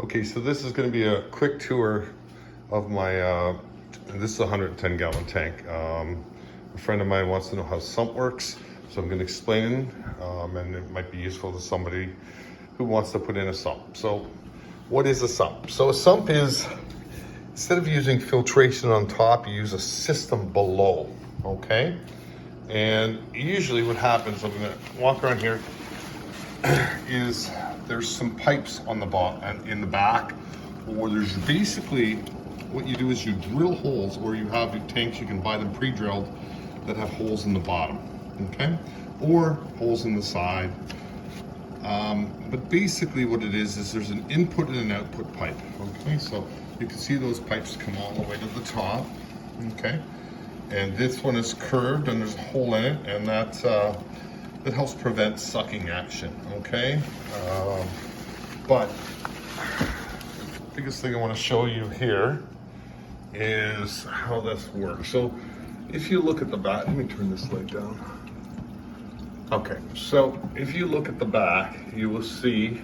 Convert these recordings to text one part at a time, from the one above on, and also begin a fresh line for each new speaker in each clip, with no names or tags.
Okay, so this is going to be a quick tour of my, this is a 110 gallon tank. A friend of mine wants to know how Sump works, so I'm going to explain, and it might be useful to somebody who wants to put in a sump. So what is a sump? So a sump is, instead of using filtration on top, you use a system below, okay? And usually what happens, I'm going to walk around here, is there's some pipes on the bottom, in the back, or there's basically, what you do is you drill holes, or you have your tanks, you can buy them pre-drilled, that have holes in the bottom, okay? Or holes in the side. But basically what it is there's an input and an output pipe, okay? So you can see those pipes come all the way to the top, okay? And this one is curved and there's a hole in it, and that helps prevent sucking action, okay? But the biggest thing I want to show you here is how this works. So if you look at the back, let me turn this light down. Okay, so if you look at the back, you will see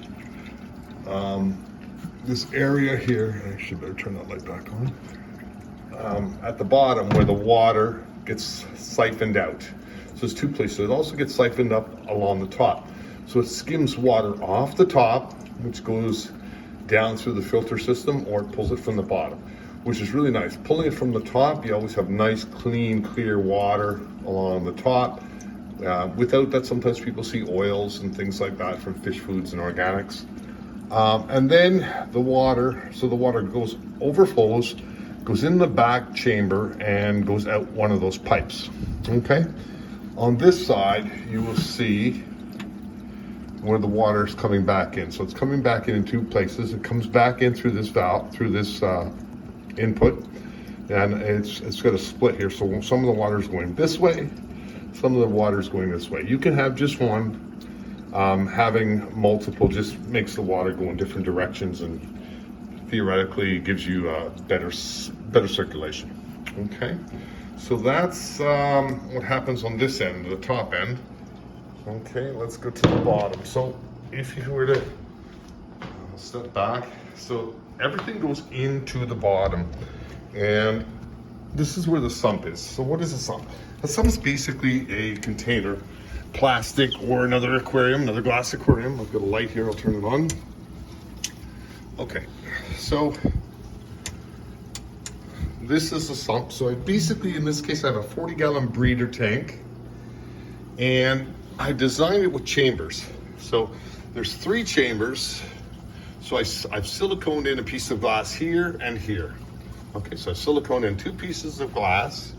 this area here. I actually better turn that light back on. At the bottom where the water gets siphoned out. So there's two places. It also gets siphoned up along the top. So it skims water off the top, which goes down through the filter system, or it pulls it from the bottom, which is really nice. Pulling it from the top, you always have nice, clean, clear water along the top. Without that, sometimes people see oils and things like that from fish foods and organics. And then the water, so the water overflows, goes in the back chamber and goes out one of those pipes, okay? On this side, you will see where the water is coming back in. So it's coming back in two places. It comes back in through this valve, through this input, and it's got a split here. So some of the water is going this way, some of the water is going this way. You can have just one. Having multiple just makes the water go in different directions, and theoretically gives you better circulation. Okay, so that's what happens on this end, the top end. Okay, let's go to the bottom. So if you were to step back, so everything goes into the bottom, and this is where the sump is. So what is a sump? A sump is basically a container, plastic, or another aquarium, another glass aquarium. I've got a light here, I'll turn it on. Okay, so this is a sump. So I basically, in this case, I have a 40-gallon breeder tank, and I designed it with chambers. So there's 3 chambers. So I've siliconed in a piece of glass here and here. Okay, so I siliconed in 2 pieces of glass.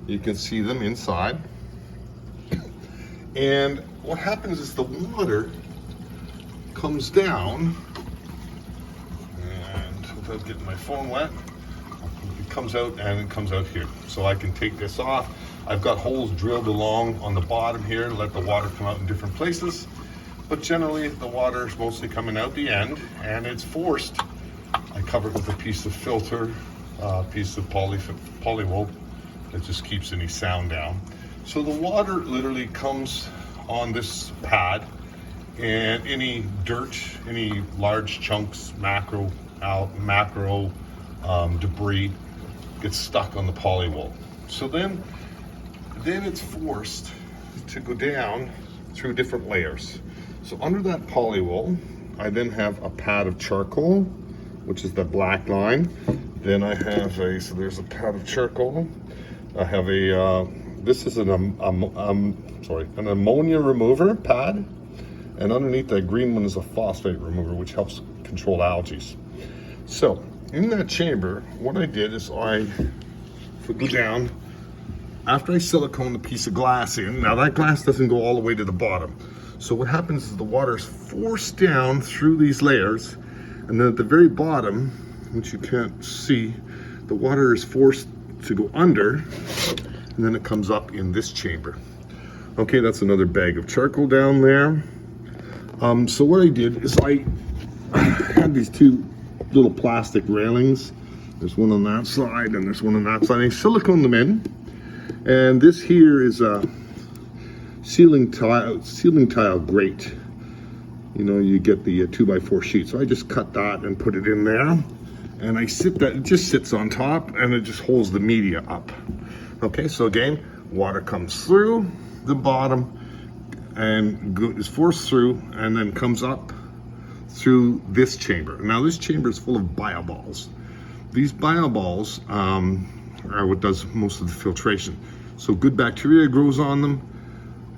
You can see them inside. And what happens is the water comes down, and without getting my phone wet, it comes out, and it comes out here. So I can take this off. I've got holes drilled along on the bottom here to let the water come out in different places. But generally the water is mostly coming out the end, and it's forced. I cover it with a piece of filter, piece of polywool that just keeps any sound down. So the water literally comes on this pad, and any dirt, any large chunks, macro debris gets stuck on the polywool. So then it's forced to go down through different layers. So under that polywool, I then have a pad of charcoal, which is the black line. Then I have so there's a pad of charcoal. I have this is an ammonia remover pad, and underneath that green one is a phosphate remover, which helps control algae. So in that chamber, what I did is if we go down, after I silicone the piece of glass in, now that glass doesn't go all the way to the bottom. So what happens is the water is forced down through these layers, and then at the very bottom, which you can't see, the water is forced to go under, and then it comes up in this chamber. Okay, that's another bag of charcoal down there. So what I did is I had these 2 little plastic railings. There's one on that side and there's one on that side. I silicone them in, and this here is a ceiling tile grate. you know, you get the 2x4 sheet. So I just cut that and put it in there, and I sit that, it just sits on top, and it just holds the media up. Okay, so again, water comes through the bottom and is forced through, and then comes up through this chamber. Now this chamber is full of bioballs. These bioballs are what does most of the filtration. So good bacteria grows on them,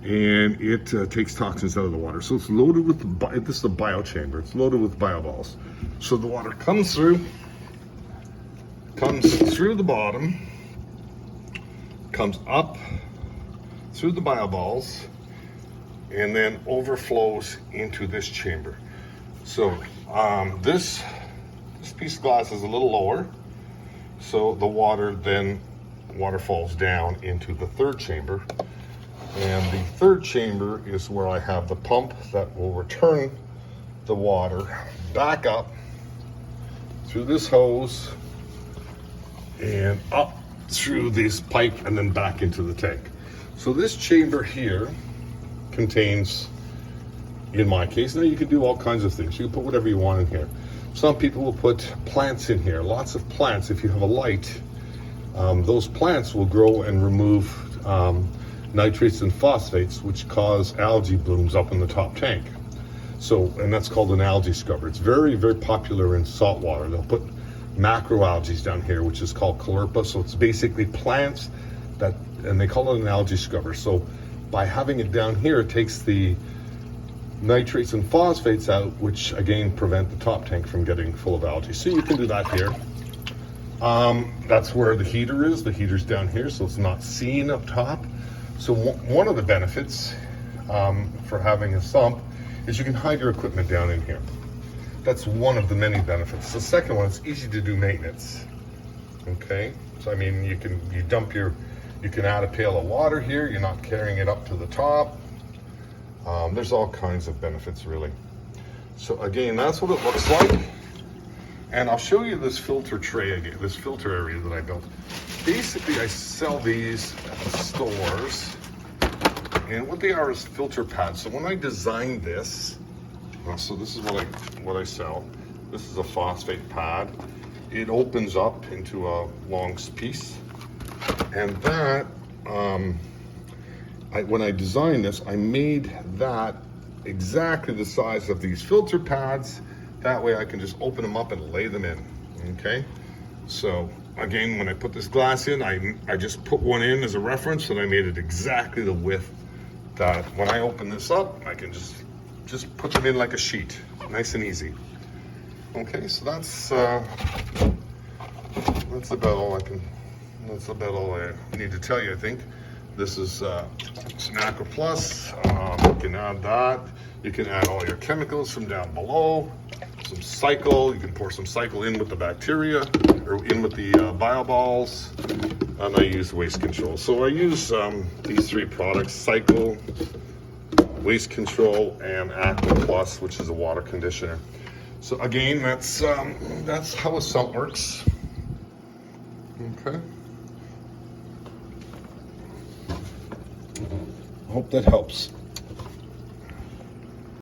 and it takes toxins out of the water. So it's loaded with, this is the biochamber, it's loaded with bioballs. So the water comes through the bottom, comes up through the bioballs, and then overflows into this chamber. So this piece of glass is a little lower, so the water falls down into the third chamber. And the third chamber is where I have the pump that will return the water back up through this hose and up through this pipe and then back into the tank. So this chamber here contains, in my case, now you can do all kinds of things. You can put whatever you want in here. Some people will put plants in here, lots of plants. If you have a light, those plants will grow and remove nitrates and phosphates, which cause algae blooms up in the top tank. So, and that's called an algae scrubber. It's very, very popular in salt water. They'll put macroalgae down here, which is called caulerpa. So it's basically plants that, and they call it an algae scrubber. So by having it down here, it takes the nitrates and phosphates out, which again prevent the top tank from getting full of algae. So you can do that here. That's where the heater is. The heater's down here, so it's not seen up top. So one of the benefits for having a sump is you can hide your equipment down in here. That's one of the many benefits. The second one, it's easy to do maintenance. Okay, so I mean, you can add a pail of water here. You're not carrying it up to the top. There's all kinds of benefits, really. So again, that's what it looks like. And I'll show you this filter tray again, this filter area that I built. Basically, I sell these at stores, and what they are is filter pads. So when I designed this, so this is what I sell. This is a phosphate pad. It opens up into a long piece, and that, when I designed this, I made that exactly the size of these filter pads. That way I can just open them up and lay them in, okay? So again, when I put this glass in, I just put one in as a reference, and I made it exactly the width that when I open this up, I can just put them in like a sheet, nice and easy. Okay, so that's about all I need to tell you, I think. This is Aqua Plus. You can add that. You can add all your chemicals from down below. Some cycle. You can pour some cycle in with the bacteria or in with the bioballs. And I use waste control. So I use these three products: cycle, waste control, and Aqua Plus, which is a water conditioner. So again, that's how a sump works. Okay. Hope that helps.